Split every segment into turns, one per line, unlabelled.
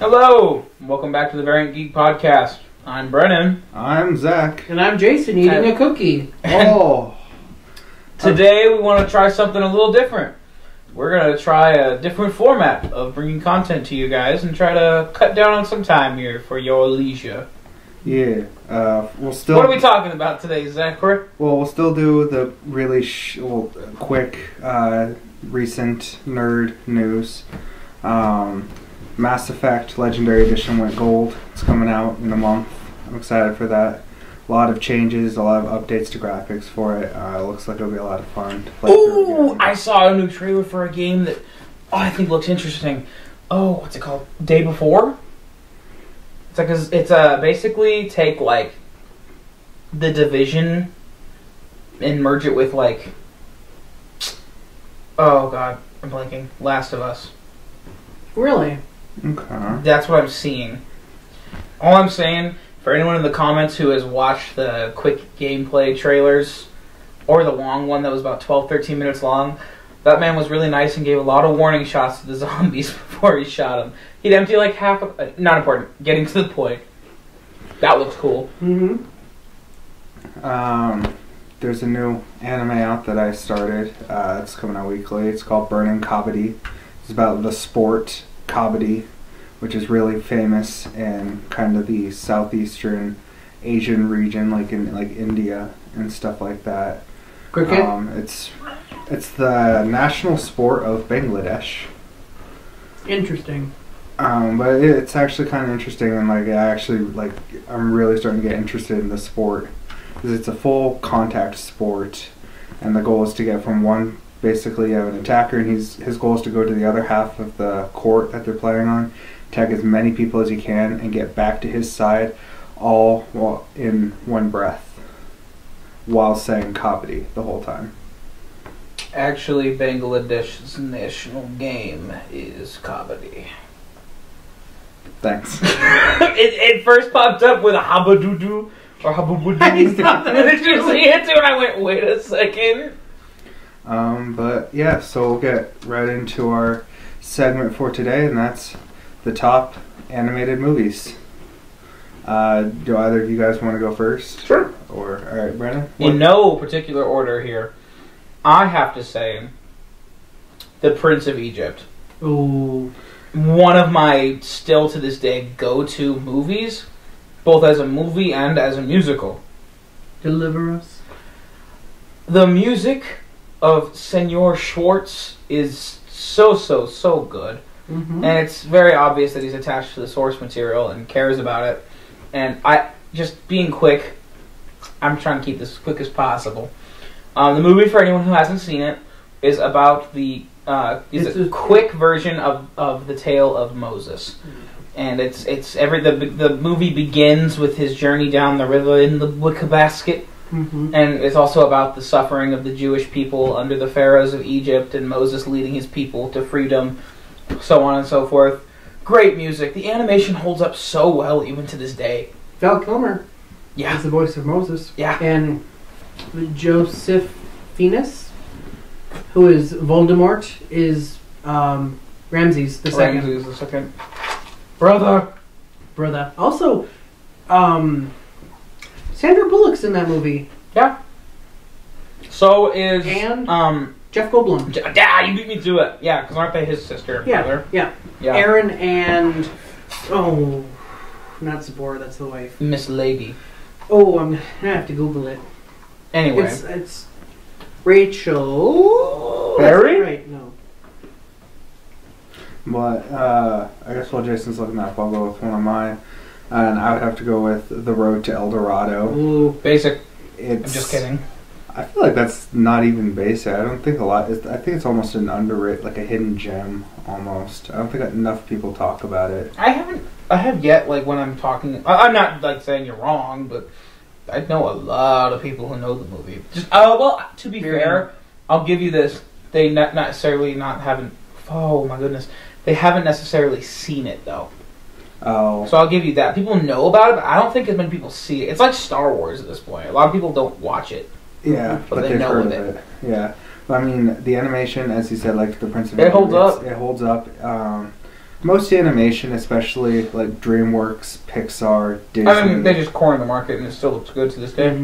Hello! Welcome back to the Variant Geek Podcast. I'm Brennan.
I'm Zach.
And I'm Jason, eating a cookie.
Oh!
Today we want to try something a little different. We're going to try a different format of bringing content to you guys and try to cut down on some time here for your leisure.
Yeah. We'll still...
What are we talking about today, Zach?
Well, we'll still do the really quick, recent nerd news. Mass Effect Legendary Edition went gold. It's coming out in a month. I'm excited for that. A lot of changes, a lot of updates to graphics for it. It looks like it'll be a lot of fun to play through again.
I saw a new trailer for a game that I think looks interesting. Oh, what's it called? Day Before? It's basically take like the Division and merge it with like, oh god, I'm blanking. Last of Us.
Really?
Okay.
That's what I'm seeing. All I'm saying, for anyone in the comments who has watched the quick gameplay trailers, or the long one that was about 12-13 minutes long, that man was really nice and gave a lot of warning shots to the zombies before he shot them. He'd empty like half of... not important. Getting to the point. That looks cool.
Mm-hmm.
There's a new anime out that I started. It's coming out weekly. It's called Burning Kabaddi. It's about the sport kabaddi, which is really famous in kind of the southeastern Asian region, like in India and stuff like that.
Cricket?
It's the national sport of Bangladesh.
Interesting.
But it's actually kind of interesting, and I'm really starting to get interested in the sport because it's a full contact sport, and the goal is to get from one. Basically, you have an attacker, and his goal is to go to the other half of the court that they're playing on, attack as many people as he can, and get back to his side, all while in one breath, while saying kabaddi the whole time.
Actually, Bangladesh's national game is kabaddi.
Thanks.
it first popped up with a habadoo or hababudoo.
I saw that.
And then you see it too, and I went, wait a second.
But yeah, so we'll get right into our segment for today, and that's the top animated movies. Do either of you guys want to go first?
Sure.
Alright, Brennan?
In no particular order here, I have to say The Prince of Egypt.
Ooh.
One of my, still to this day, go-to movies, both as a movie and as a musical.
Deliver us.
The music of Senor Schwartz is so good.
Mm-hmm.
And it's very obvious that he's attached to the source material and cares about it. And just being quick, I'm trying to keep this as quick as possible. The movie, for anyone who hasn't seen it, is about the quick version of the tale of Moses. And the movie begins with his journey down the river in the wicker basket.
Mm-hmm.
And it's also about the suffering of the Jewish people under the pharaohs of Egypt and Moses leading his people to freedom, so on and so forth. Great music. The animation holds up so well even to this day.
Val Kilmer
Yeah.
is the voice of Moses.
Yeah.
And Joseph Fiennes, who is Voldemort, is Ramses the second.
Ramses the second. Brother.
Also, Sandra Bullock's in that movie.
Yeah. So is...
And Jeff Goldblum.
Yeah, you beat me to it. Yeah, because aren't they his sister and brother?
Yeah. Aaron and... Oh, not Zipporah, that's the wife.
Miss Lady.
Oh, I'm going to have to Google it.
Anyway.
It's Rachel...
Berry?
That's right, no.
But, I guess while Jason's looking up, I'll go with one of mine. And I would have to go with The Road to El Dorado.
Ooh, basic.
I'm
just kidding.
I feel like that's not even basic. I don't think I think it's almost an underrated, like a hidden gem, almost. I don't think enough people talk about it.
I have yet, like, when I'm talking... I'm not, like, saying you're wrong, but I know a lot of people who know the movie. Well, to be fair, I'll give you this. They haven't... Oh, my goodness. They haven't necessarily seen it, though.
Oh.
So I'll give you that. People know about it, but I don't think as many people see it. It's like Star Wars at this point. A lot of people don't watch it.
Yeah,
but they know of it.
Yeah. But I mean, the animation, as you said, like the Prince of
Egypt, it holds up.
It holds up. most animation, especially like DreamWorks, Pixar, Disney.
I mean, they just cornered the market, and it still looks good to this day.
The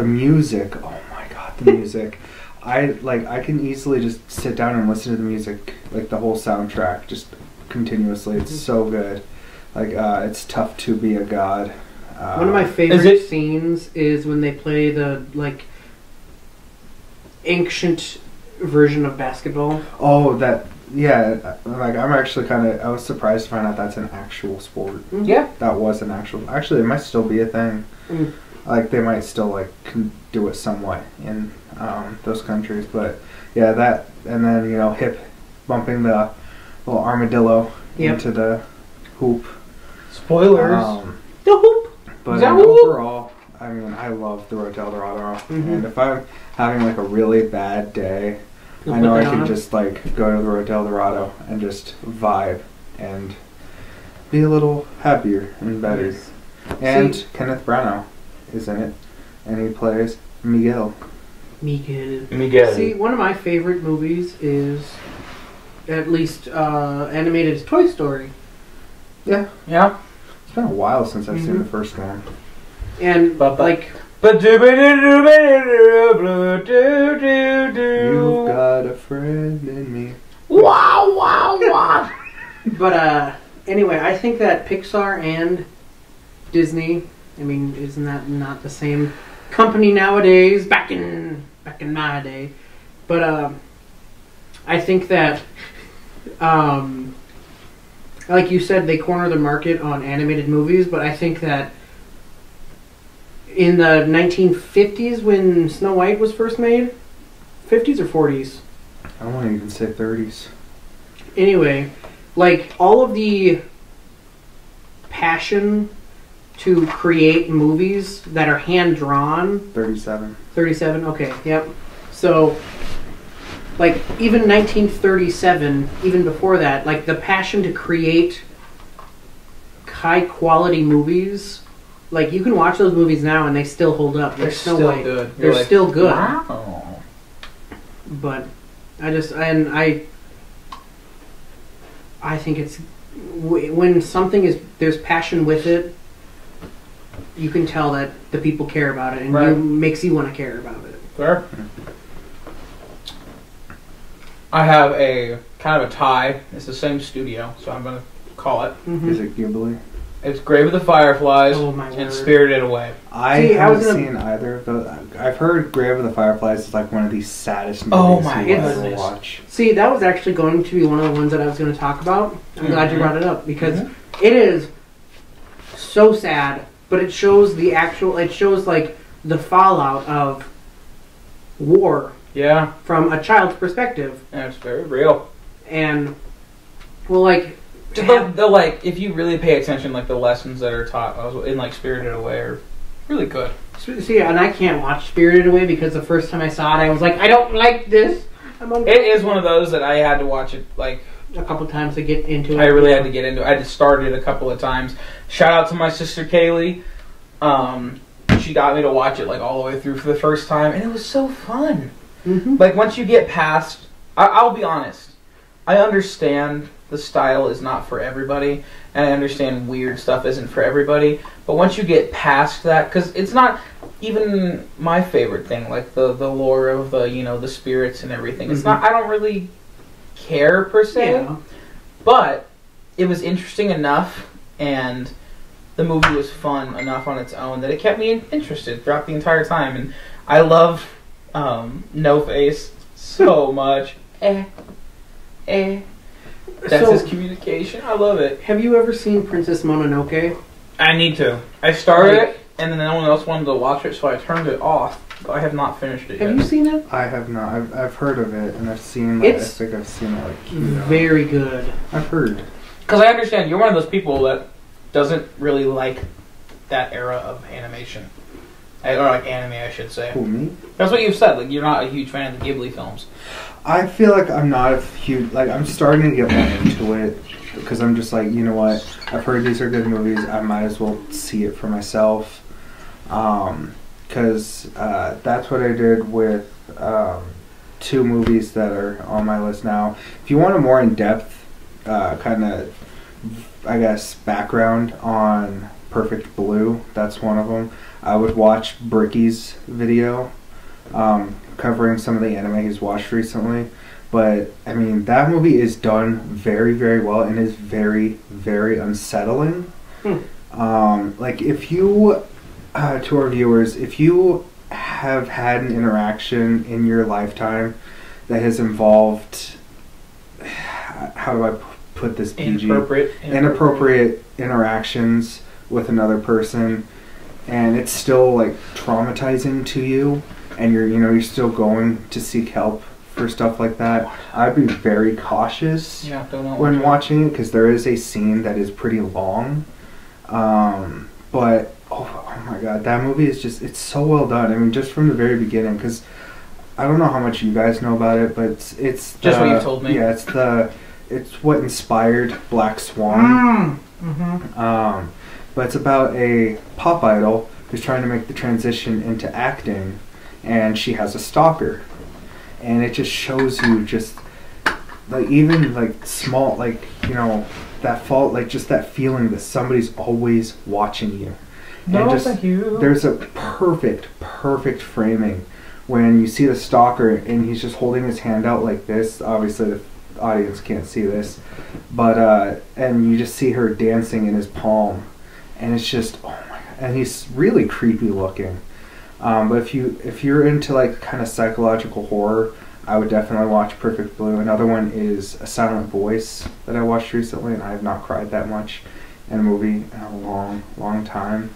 music. Oh my god, the music. I can easily just sit down and listen to the music, like the whole soundtrack, just continuously. It's so good. Like, it's tough to be a god.
One of my favorite scenes is when they play the like ancient version of basketball.
Oh, that. Yeah, like I'm actually I was surprised to find out that's an actual sport.
Yeah.
That was an actual, actually it might still be a thing. Like they might still like can do it somewhat in those countries, but yeah, that, and then hip bumping the little armadillo into the hoop.
Spoilers.
The hoop.
But overall, I mean, I love the Road to El Dorado, and if I'm having like a really bad day, I know I can just like go to the Road to El Dorado and just vibe and be a little happier and better.
Yes.
And Kenneth Branagh is in it, and he plays Miguel.
See, one of my favorite movies is, at least animated, is Toy Story.
Yeah. It's been a while since I've seen the first one.
And
You've got a friend in me.
Wow.
But anyway, I think that Pixar and Disney, I mean, isn't that not the same company nowadays? Back in my day, but I think that like you said, they corner the market on animated movies, but I think that in the 1950s, when Snow White was first made, 50s or 40s?
I won't even say 30s.
Anyway, like all of the passion to create movies that are hand-drawn...
37.
37? Okay, yep. So, like, even 1937, even before that, like, the passion to create high-quality movies, like, you can watch those movies now and they still hold up.
They're
Snow
still
White.
good.
They're still good.
Wow.
But I think it's... When something is... There's passion with it, you can tell that the people care about it, and it makes you want to care about it.
Fair. I have a kind of a tie. It's the same studio, so I'm going to call it.
Is it Ghibli?
It's Grave of the Fireflies and Spirited Away.
I haven't seen either of those. I've heard Grave of the Fireflies is like one of the saddest movies you ever watch.
See, that was actually going to be one of the ones that I was going to talk about. I'm glad you brought it up, because it is so sad, but it shows like the fallout of war.
Yeah.
From a child's perspective.
And it's very real.
And, well, like...
like, if you really pay attention, like, the lessons that are taught in, like, Spirited Away are really good.
See, and I can't watch Spirited Away because the first time I saw it, I was like, I don't like this.
It is one of those that I had to watch it, like...
a couple times to get into it.
I really had to get into it. I just started it a couple of times. Shout out to my sister, Kaylee. She got me to watch it, like, all the way through for the first time, and it was so fun. Like, once you get past... I'll be honest. I understand the style is not for everybody, and I understand weird stuff isn't for everybody, but once you get past that, because it's not even my favorite thing, like the lore of the spirits and everything. It's not... I don't really care, per se, but it was interesting enough, and the movie was fun enough on its own that it kept me interested throughout the entire time, and I love No Face so much. That's his communication. I love it.
Have you ever seen Princess Mononoke?
I need to. I started it, and then no one else wanted to watch it, so I turned it off. But I have not finished it yet.
Have you seen it?
I have not. I've heard of it, and I've seen. Like, I think I've seen it. Like
very good.
I've heard.
Because I understand you're one of those people that doesn't really like that era of animation, or like anime, I should say.
Who, me?
That's what you've said. Like, you're not a huge fan of the Ghibli films.
I feel like I'm not a huge... Like, I'm starting to get more into it, because I'm just like, you know what? I've heard these are good movies. I might as well see it for myself. Because that's what I did with 2 movies that are on my list now. If you want a more in-depth kind of, I guess, background on Perfect Blue. That's one of them. I would watch Bricky's video covering some of the anime he's watched recently. But, I mean, that movie is done very, very well and is very, very unsettling. Like, if you, to our viewers, if you have had an interaction in your lifetime that has involved, how do I put this PG? Inappropriate interactions with another person, and it's still, like, traumatizing to you, and you're still going to seek help for stuff like that, I'd be very cautious when watching it, because there is a scene that is pretty long. But oh my god, that movie is it's so well done. I mean, just from the very beginning, because I don't know how much you guys know about it, but it's
just what you told me.
Yeah, it's what inspired Black Swan. But it's about a pop idol who's trying to make the transition into acting, and she has a stalker. And it just shows you just, like, even, like, small, like, that fault, like, just that feeling that somebody's always watching you.
No,
and just,
thank you.
There's a perfect framing when you see the stalker and he's just holding his hand out like this. Obviously, the audience can't see this. But, and you just see her dancing in his palm. And it's just, oh my god. And he's really creepy looking. But if you're into, like, kind of psychological horror, I would definitely watch Perfect Blue. Another one is A Silent Voice that I watched recently, and I have not cried that much in a movie in a long time.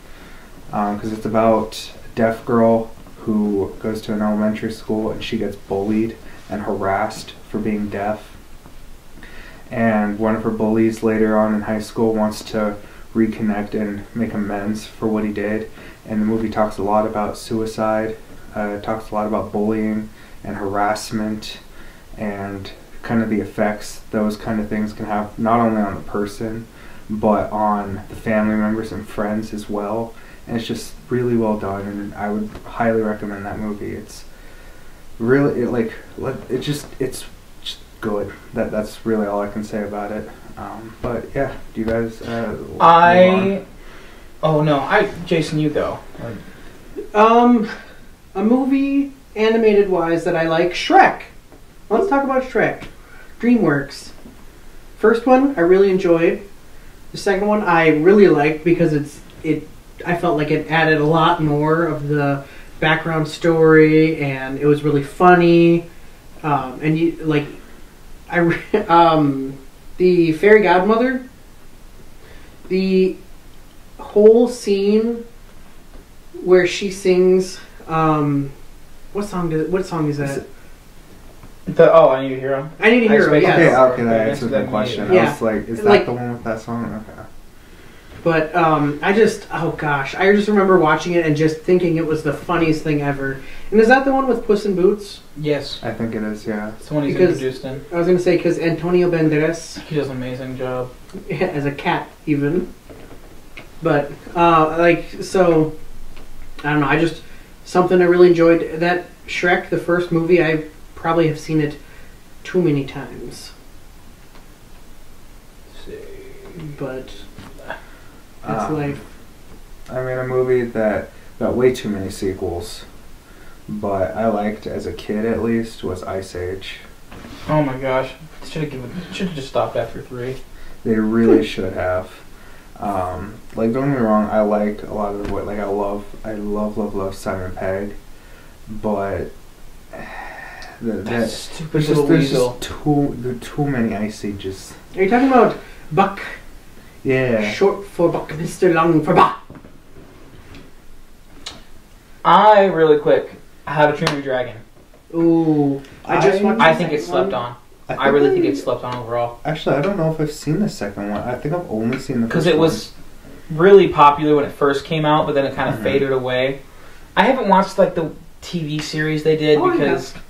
Because it's about a deaf girl who goes to an elementary school and she gets bullied and harassed for being deaf. And one of her bullies later on in high school wants to reconnect and make amends for what he did. And the movie talks a lot about suicide, talks a lot about bullying and harassment and kind of the effects those kind of things can have, not only on the person, but on the family members and friends as well. And it's just really well done, and I would highly recommend that movie. It's really, it's just good. That's really all I can say about it. But yeah, do you guys?
Jason, you go.
A movie animated wise that I like, Shrek. Let's talk about Shrek. DreamWorks. First one I really enjoyed. The second one I really liked because I felt like it added a lot more of the background story, and it was really funny. The fairy godmother, the whole scene where she sings, what song is that?
I Need a Hero.
I Need a Hero, yes.
Okay, that answers the question. Yeah. I was like, is that the one with that song? Okay.
But I just remember watching it and just thinking it was the funniest thing ever. And is that the one with Puss in Boots?
Yes.
I think it is, yeah.
It's the one he's introduced in.
I was going to say, because Antonio Banderas...
He does an amazing job.
As a cat, even. But, I don't know, something I really enjoyed. That Shrek, the first movie, I probably have seen it too many times. But... It's life.
I mean, a movie that got way too many sequels, but I liked as a kid at least, was Ice Age.
Oh my gosh! Should have just stopped after 3.
They really should have. Don't get me wrong, I like a lot of I love Simon Pegg, but there's just too many Ice Ages.
Are you talking about Buck?
Yeah.
Short for Buck, Mr. Long for Buck.
I have a Dream of Dragon.
Ooh.
I think it's slept on. I really think it's slept on overall.
Actually, I don't know if I've seen the second one. I think I've only seen the first one.
Because it was really popular when it first came out, but then it kind of faded away. I haven't watched the TV series they did because...
Yeah.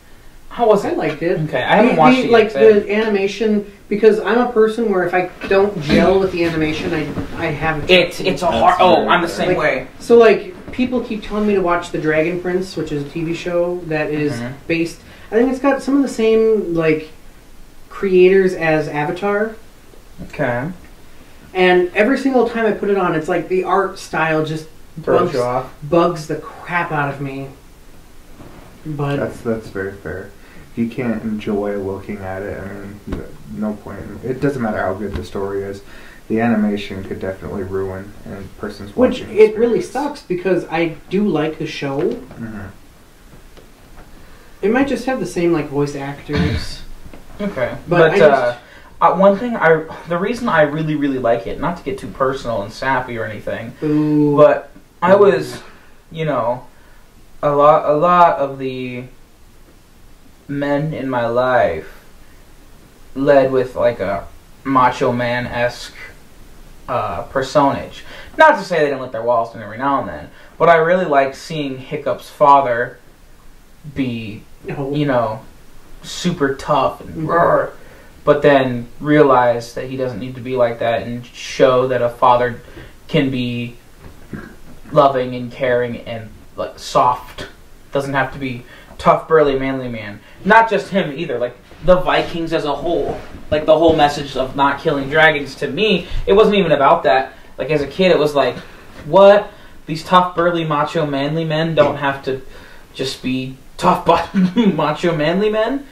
How was it?
I liked it.
Okay, I haven't watched it yet.
The animation, because I'm a person where if I don't gel with the animation, I haven't...
It's a hard... Oh, I'm the same way.
So, people keep telling me to watch The Dragon Prince, which is a TV show that is based... I think it's got some of the same, creators as Avatar.
Okay.
And every single time I put it on, it's like the art style just
Throws you off.
bugs the crap out of me. But
That's very fair. If you can't enjoy looking at it, I mean, no point. It doesn't matter how good the story is. The animation could definitely ruin a person's
which
watching
it really
experience.
sucks because I do like the show.
Mm-hmm.
It might just have the same like voice actors.
Okay.
But
One thing the reason I really, really like it, not to get too personal and sappy or anything,
Ooh.
but I was, you know, a lot of the men in my life led with like a macho man-esque personage. Not to say they didn't let their walls down every now and then, but I really liked seeing Hiccup's father be, you know, super tough and roar, but then realize that he doesn't need to be like that and show that a father can be loving and caring and like soft. Doesn't have to be tough, burly, manly man. Not just him either. Like the Vikings as a whole. Like the whole message of not killing dragons. To me, it wasn't even about that. Like as a kid, it was like, what? These tough, burly, macho, manly men don't have to just be tough, macho, manly men.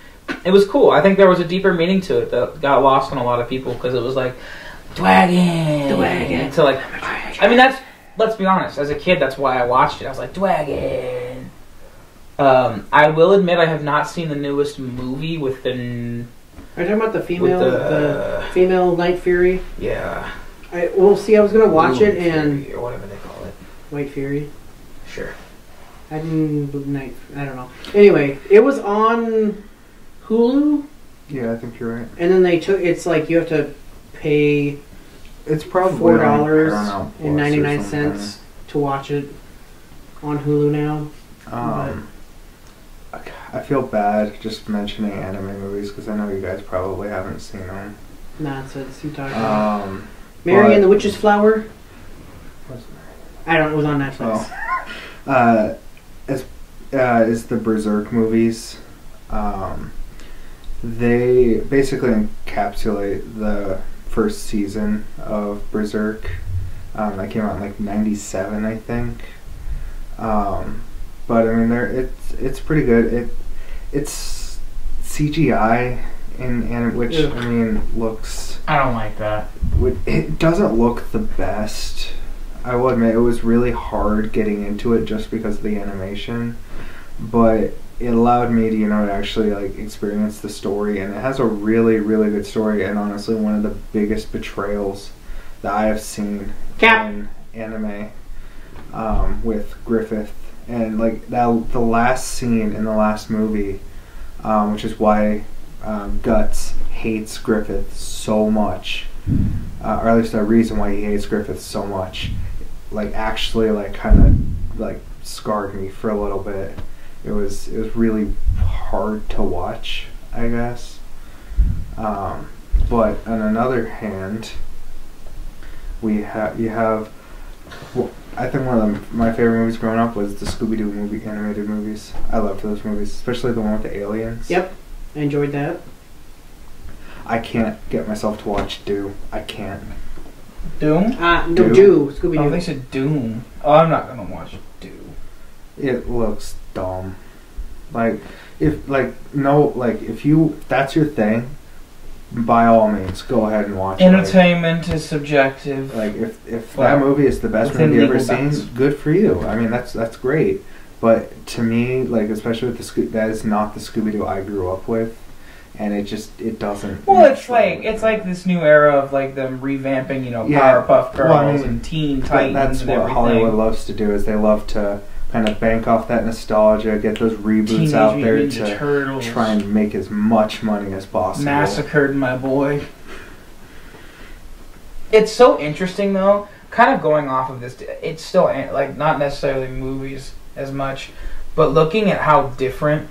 It was cool. I think there was a deeper meaning to it that got lost on a lot of people because it was like, Dwagon. So like, I mean that's. Let's be honest. As a kid, that's why I watched it. I was like, Dwagon. I will admit I have not seen the newest movie with the.
Are you talking about the female,
the
female Night Fury?
Yeah.
I was gonna watch it and
Fury, or whatever they call it.
White Fury.
Sure.
I don't know. Anyway, it was on Hulu.
Yeah, I think you're right.
And then it's like you have to pay
It's probably
$4.99 to watch it on Hulu now.
I feel bad just mentioning anime movies because I know you guys probably haven't seen them.
Nonsense. You talking about Mary and the Witch's Flower? I don't. It was on Netflix.
Oh. Is the Berserk movies. They basically encapsulate the first season of Berserk. That came out in like '97, I think. But I mean, it's pretty good. It's CGI which I mean looks.
I don't like that.
It doesn't look the best. I will admit it was really hard getting into it just because of the animation, but it allowed me to, to actually like experience the story, and it has a really, really good story, and honestly one of the biggest betrayals that I have seen in anime with Griffith, and like that the last scene in the last movie, which is why Guts hates Griffith so much, or at least the reason why he hates Griffith so much, like actually like kind of like scarred me for a little bit. It was really hard to watch, I guess. But on another hand, you have. Well, I think one of my favorite movies growing up was the Scooby-Doo animated movies. I loved those movies, especially the one with the aliens.
Yep, I enjoyed that.
I can't get myself to watch Doom. I can't.
Doom?
No, Scooby-Doo.
Oh, they said Doom. Oh, I'm not gonna watch Doom.
It looks dumb. If that's your thing, by all means, go ahead and watch it.
Entertainment is subjective.
Like if that movie is the best movie you've ever seen, good for you. I mean that's great. But to me, like especially with that is not the Scooby-Doo I grew up with, and it doesn't.
Well, it's like this new era of like them revamping, Powerpuff Girls and Teen Titans.
That's
and
what
everything.
Hollywood loves to do. Is they love to kind of bank off that nostalgia, get those reboots
Teenage
out there
Mutant
to
Turtles.
try and make as much money as possible.
Massacred my boy. It's so interesting though, kind of going off of this, it's still like not necessarily movies as much, but looking at how different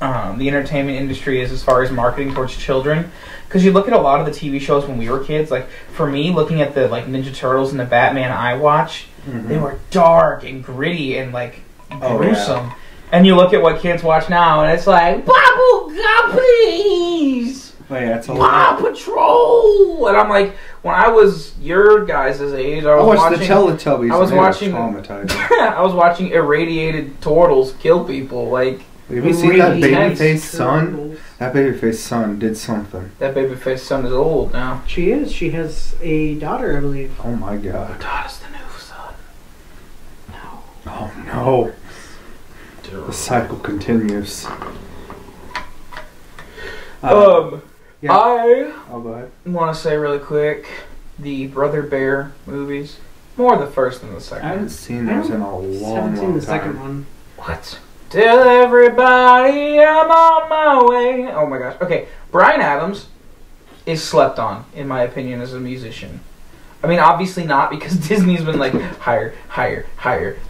the entertainment industry is as far as marketing towards children. Because you look at a lot of the TV shows when we were kids, like for me, looking at the like Ninja Turtles and the Batman I watch, they were dark and gritty and like gruesome. Yeah. And you look at what kids watch now, and it's like bubble guppies.
Oh yeah, it's a
Paw
lot.
Patrol! And I'm like, when I was your guys' age, I was watching
the Teletubbies.
I was
and they were
watching
traumatizing.
I was watching irradiated turtles kill people. Like,
Have you seen that
Intense.
babyface son? That babyface son did something.
that babyface son is old now.
She is. She has a daughter, I believe.
Oh my god.
God, it's the new son. No.
Oh no. The cycle continues. Yeah.
I
Oh, go ahead.
want to say really quick, the Brother Bear movies, more the first than the second.
I haven't seen those in a long,
haven't seen
long
the
time.
second one.
What? Tell everybody I'm on my way. Oh my gosh. Okay, Bryan Adams is slept on, in my opinion, as a musician. I mean, obviously not, because Disney's been like, higher.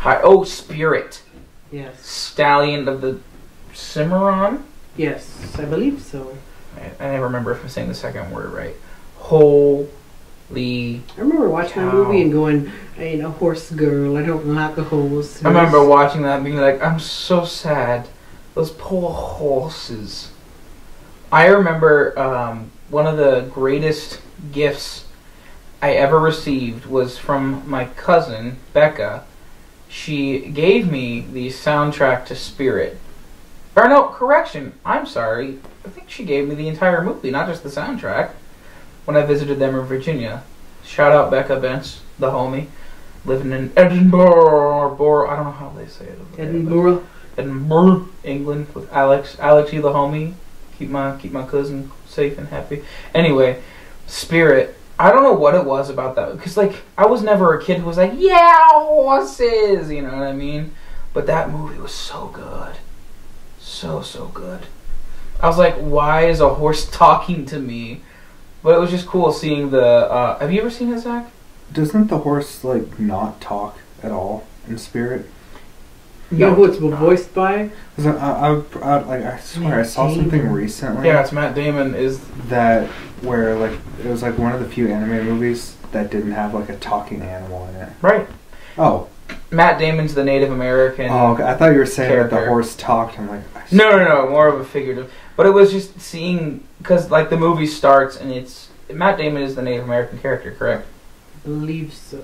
Oh, Spirit.
Yes.
Stallion of the Cimarron?
Yes, I believe so.
I never remember if I'm saying the second word right. Holy.
I remember watching that
Cow.
movie and going, I ain't a horse girl. I don't like a horse.
I remember watching that and being like, I'm so sad. Those poor horses. I remember one of the greatest gifts I ever received was from my cousin, Becca. She gave me the soundtrack to Spirit. Or no, correction. I'm sorry. I think she gave me the entire movie, not just the soundtrack, when I visited them in Virginia. Shout out Becca Bence, the homie, living in Edinburgh. I don't know how they say it.
Edinburgh.
Edinburgh, England, with Alex. Alex, you the homie. Keep my cousin safe and happy. Anyway, Spirit. I don't know what it was about that, because like I was never a kid who was like, yeah, horses, you know what I mean? But that movie was so good, so good. I was like, why is a horse talking to me? But it was just cool seeing the. Have you ever seen it, Zach?
Doesn't the horse like not talk at all in Spirit?
You know who it's voiced by?
'Cause I swear I saw something recently.
Yeah, it's Matt Damon. Is
that where like it was like one of the few anime movies that didn't have like a talking animal in it.
right.
Oh.
Matt Damon's the Native American.
Oh, okay. I thought you were saying that
character.
the horse talked. I'm like,
No, more of a figurative. But it was just seeing, because like the movie starts and it's Matt Damon is the Native American character, correct?
I believe so.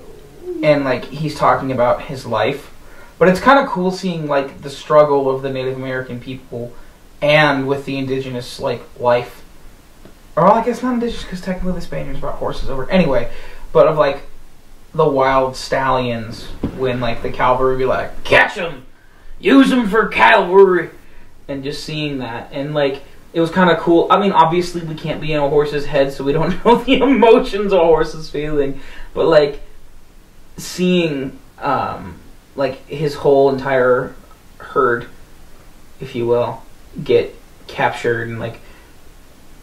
And like he's talking about his life, but it's kind of cool seeing like the struggle of the Native American people and with the indigenous like life. Or well, I guess not indigenous because technically the Spaniards brought horses over. Anyway, but of like the wild stallions when like the cavalry would be like, catch them, use them for cavalry, and just seeing that and like it was kind of cool. I mean, obviously we can't be in a horse's head, so we don't know the emotions a horse is feeling, but like seeing like his whole entire herd, if you will, get captured and like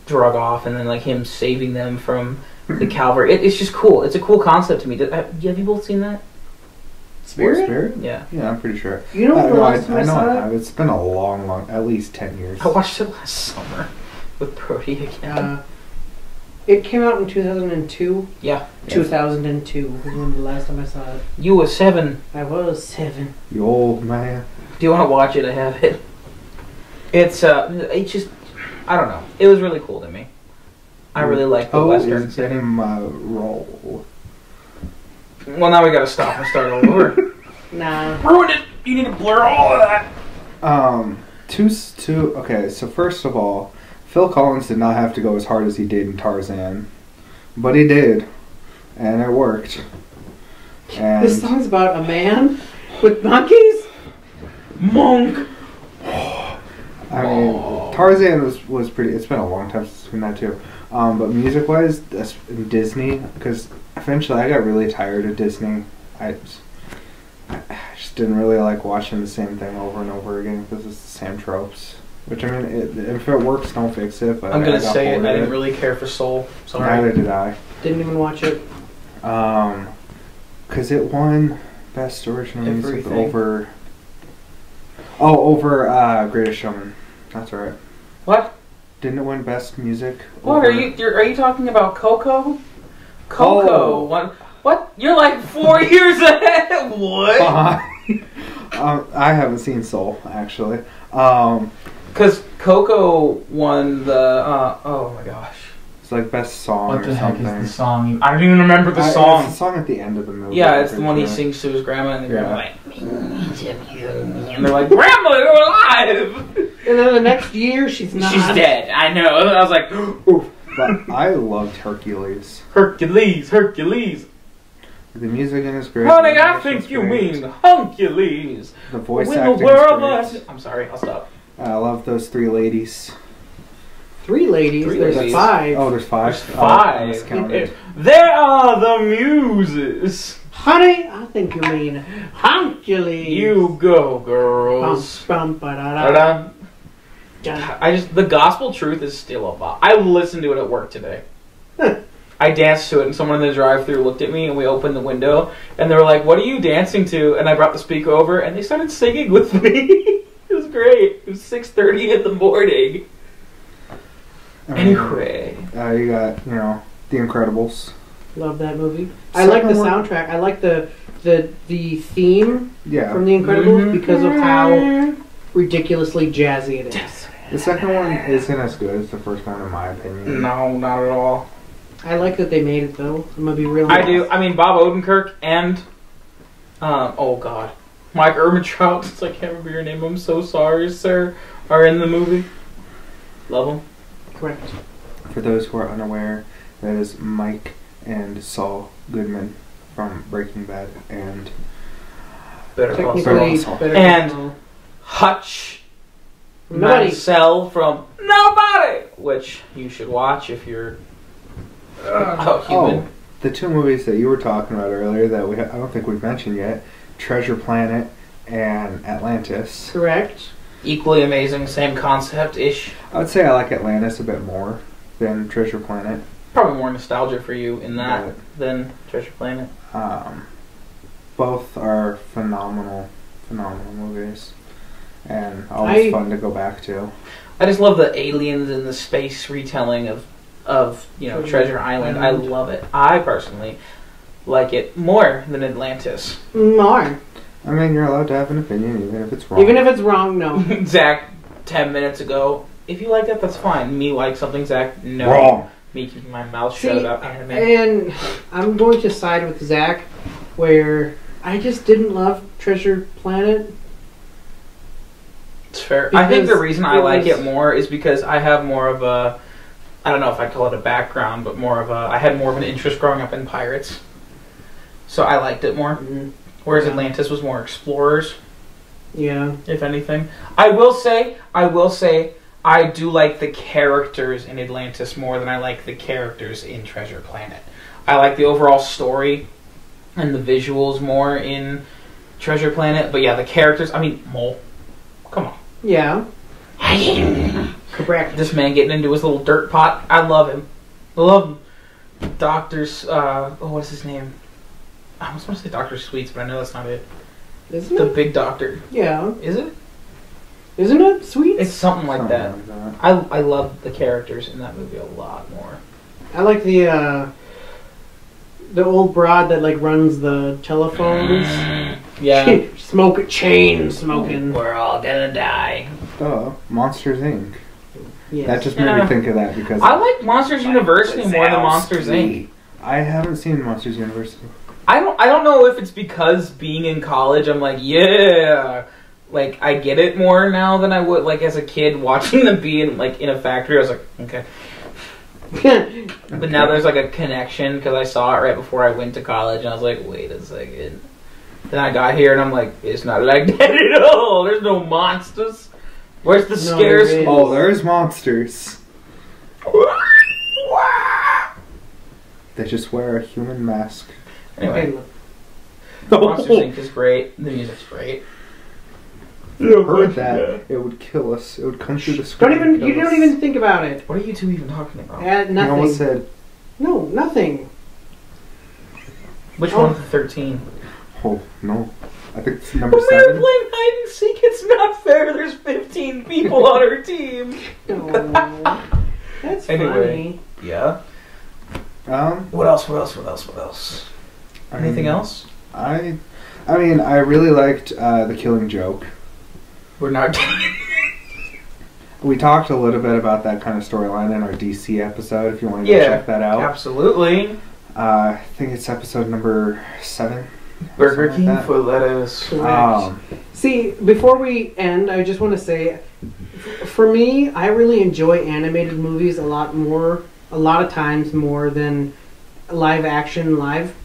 drug off, and then like him saving them from the cavalry. It's just cool. It's a cool concept to me. Have you both seen that?
Spirit?
Yeah.
Yeah, I'm pretty sure.
You know the last time I saw
I
it?
have. It's been a long, at least 10 years.
I watched it last summer with Brody again.
It came out in 2002.
Yeah.
2002 was when the last time I saw it.
You were 7.
I was 7.
You old man.
Do you want to watch it? I have it. It's just, I don't know. It was really cool to me. I really like the Western
is
setting.
in my role.
Well, now we gotta stop and start all over.
Nah.
Ruined it! You need to blur all of that!
Okay, so first of all, Phil Collins did not have to go as hard as he did in Tarzan. But he did. And it worked. And
This song's about a man with monkeys?
Monk!
I mean, Tarzan was pretty. It's been a long time since I've seen that too. But music-wise, that's Disney, because eventually I got really tired of Disney. I just didn't really like watching the same thing over and over again because it's the same tropes. Which I mean, if it works, don't fix it. But
I'm gonna
I got
say it.
bored
I
of
didn't really care for Soul. Sorry.
Neither did I.
Didn't even watch it.
Because it won Best Original Music
Everything.
over Greatest Showman. That's right.
What?
Didn't it win Best Music?
What are you talking about? Coco? Coco.
Oh.
What? You're like 4 years ahead. What?
I haven't seen Soul actually.
Because Coco won the. Oh my gosh.
It's like best song
What
or
the heck
something.
is the song? I don't even remember the song.
It's the song at the end of the movie.
Yeah, it's the one he sings to his grandma, and the grandma like, and they're like, "Grandma, you're alive!"
And then the next year, she's not.
She's dead. I know. I was like, "Oof."
But I loved Hercules.
Hercules.
The music in is great.
Honey, I think you mean Huncules.
The voice
When
acting
the world
is great.
I'm sorry, I'll stop.
I love those three ladies.
3 ladies.
Three
There's
ladies.
5.
Oh, there's 5?
There's
Oh, I
5.
miscounted.
There are the muses.
Honey, I think you mean Huncules.
You go, girls.
Bum-ba-da-da.
The gospel truth is still a bop. I listened to it at work today. I danced to it, and someone in the drive-thru looked at me, and we opened the window, and they were like, "What are you dancing to?" And I brought the speaker over, and they started singing with me. It was great. It was 6:30 in the morning. Anyway.
You got, The Incredibles.
Love that movie. I like the soundtrack. I like the theme from The Incredibles because of how ridiculously jazzy it is.
The second one isn't as good as the first one, in my opinion.
No, not at all.
I like that they made it, though. I'm going to be real
I
honest.
do. I mean, Bob Odenkirk and, oh God, Mike Ehrmantraut, I can't remember your name, I'm so sorry, sir, are in the movie. Love them.
Correct.
For those who are unaware, that is Mike and Saul Goodman from Breaking Bad and
Better Call
Technically,
Saul.
Better
And
Call Saul.
Hutch
Nobody.
Mansell from Nobody, which you should watch if you're human.
The 2 movies that you were talking about earlier that I don't think we've mentioned yet, Treasure Planet and Atlantis.
Correct.
Equally amazing, same concept-ish.
I would say I like Atlantis a bit more than Treasure Planet.
Probably more nostalgia for you in that than Treasure Planet.
Both are phenomenal movies, and always fun to go back to.
I just love the aliens and the space retelling of Treasure Island. I love it. I personally like it more than Atlantis.
More.
I mean, you're allowed to have an opinion, even if it's wrong.
Even if it's wrong, no.
Zach, 10 minutes ago, if you like that, that's fine. Me like something, Zach, no.
Wrong.
Me keeping my mouth shut about anime.
And I'm going to side with Zach, where I just didn't love Treasure Planet.
It's fair. I think the reason I like it more is because I have more of a, I don't know if I'd call it a background, but I had more of an interest growing up in pirates. So I liked it more. Mm-hmm. Whereas Atlantis was more explorers.
Yeah.
If anything. I will say, I do like the characters in Atlantis more than I like the characters in Treasure Planet. I like the overall story and the visuals more in Treasure Planet. But yeah, the characters, I mean, Mole. Come on.
Yeah. Correct.
This man getting into his little dirt pot. I love him. I love him. What's his name? I was going to say Dr. Sweets, but I know that's not it.
Isn't
the
it?
big doctor.
Yeah.
Is it?
Isn't it Sweets?
It's something like that. I love the characters in that movie a lot more.
I like the old broad that like runs the telephones.
Yeah.
Chain smoking.
We're all gonna die.
Monsters Inc.
Yes.
That just made me think of that because
I like Monsters University more than Monsters Inc.
I haven't seen Monsters University.
I don't know if it's because being in college, I'm like, yeah, like I get it more now than I would like as a kid watching them be in like in a factory. I was like, okay. But now there's like a connection because I saw it right before I went to college, and I was like, wait a second. Then I got here and I'm like, it's not like that at all. There's no monsters. Where's the scares?
Oh, there's monsters. They just wear a human mask.
Anyway, Monsters Inc. is great. The music's great.
Heard that it would kill us. It would come through the screen.
You don't even think about it.
What are you two even talking about?
Nothing.
You almost said.
No, nothing.
Which one of the 13?
Oh no, I think it's number
When
7.
we were playing hide and seek, it's not fair. There's 15 people on our team.
No, that's
Anyway,
funny.
Yeah. What else? Anything else?
I mean, I really liked The Killing Joke.
We're not.
we talked a little bit about that kind of storyline in our DC episode. If you want to go check that out,
absolutely.
I think it's episode number 7.
Burger King
like
for lettuce.
See, before we end, I just want to say, for me, I really enjoy animated movies a lot of times more than live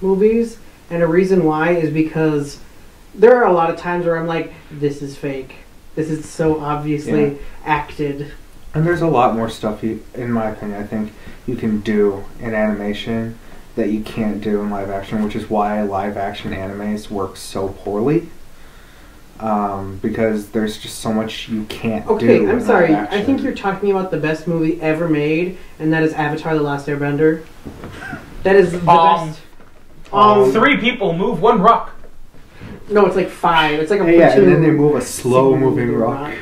movies. And a reason why is because there are a lot of times where I'm like, this is fake. This is so obviously acted.
And there's a lot more stuff, in my opinion, I think you can do in animation that you can't do in live action, which is why live action animes work so poorly. Because there's just so much you can't do.
Okay, I'm sorry. I think you're talking about the best movie ever made, and that is Avatar: The Last Airbender. That is the best.
3 people move 1 rock.
No, it's like 5. It's like a
and then they move a slow-moving rock.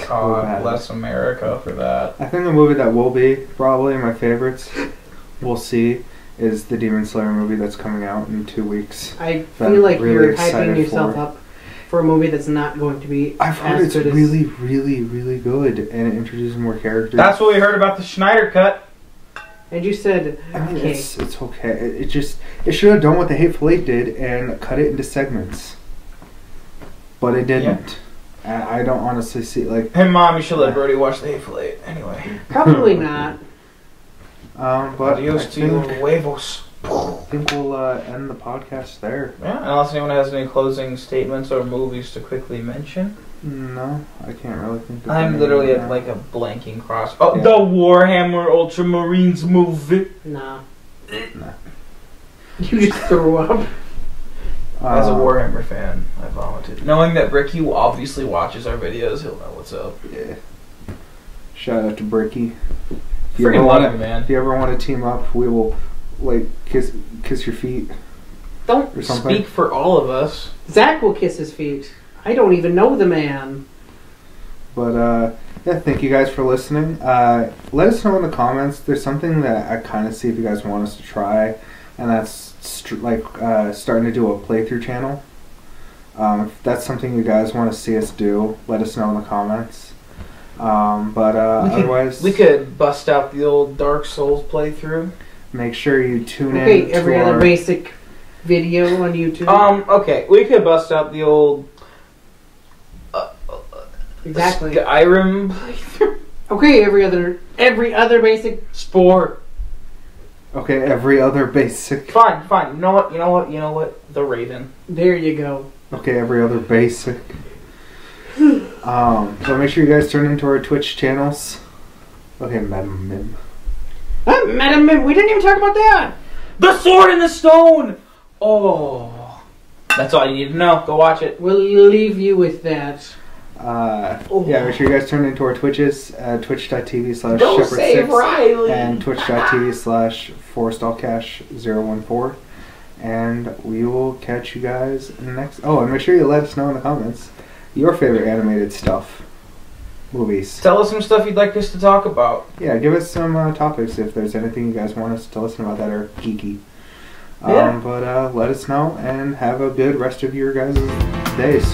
God bless America for that.
I think the movie that will be probably my favorites, we'll see, is the Demon Slayer movie that's coming out in 2 weeks.
I feel like you're hyping yourself up for a movie that's not going to be.
I've heard it's really, really, really good, and it introduces more characters.
That's what we heard about the Schneider cut.
And you said,
I mean,
okay.
It's okay. It should have done what the Hateful Eight did and cut it into segments. But it didn't. And I don't honestly see, like...
Hey, Mom, you should let Brody watch the Hateful Eight. Anyway.
Probably not.
But
Adios to you, huevos.
I think we'll end the podcast there.
Yeah, unless anyone has any closing statements or movies to quickly mention.
No, I can't really think of
I'm
any
literally
right
at
now.
like a blanking cross. Oh, the Warhammer Ultramarines movie.
Nah.
Nah.
You just threw up.
As a Warhammer fan, I vomited. Knowing that Bricky obviously watches our videos, he'll know what's up.
Yeah. Shout out to Bricky.
Freaking love him, man.
If you ever want to team up, we will, like, kiss your feet.
Don't speak for all of us.
Zach will kiss his feet. I don't even know the man.
But, yeah, thank you guys for listening. Let us know in the comments. There's something that I kind of see if you guys want us to try, and that's, starting to do a playthrough channel. If that's something you guys want to see us do, let us know in the comments. Otherwise...
We could bust out the old Dark Souls playthrough.
Make sure you tune in
to every other basic video on YouTube.
Okay, we could bust out the old...
Exactly.
Skyrim playthrough.
Okay, every other basic
sport.
Okay, every other basic.
Fine. You know what? The Raven.
There you go.
Okay, every other basic. So make sure you guys turn into our Twitch channels. Okay, Madam Mim.
Madam Mim, we didn't even talk about that.
The Sword in the Stone. Oh, that's all you need to know. Go watch it.
We'll leave you with that.
Yeah, make sure you guys turn into our Twitches, twitch.tv/Shepherd6 and twitch.tv/ForestallCash014, and we will catch you guys next. Oh, and make sure you let us know in the comments your favorite animated stuff, movies.
Tell us some stuff you'd like us to talk about.
Yeah, give us some topics if there's anything you guys want us to listen about that are geeky.
Yeah.
But let us know and have a good rest of your guys' days.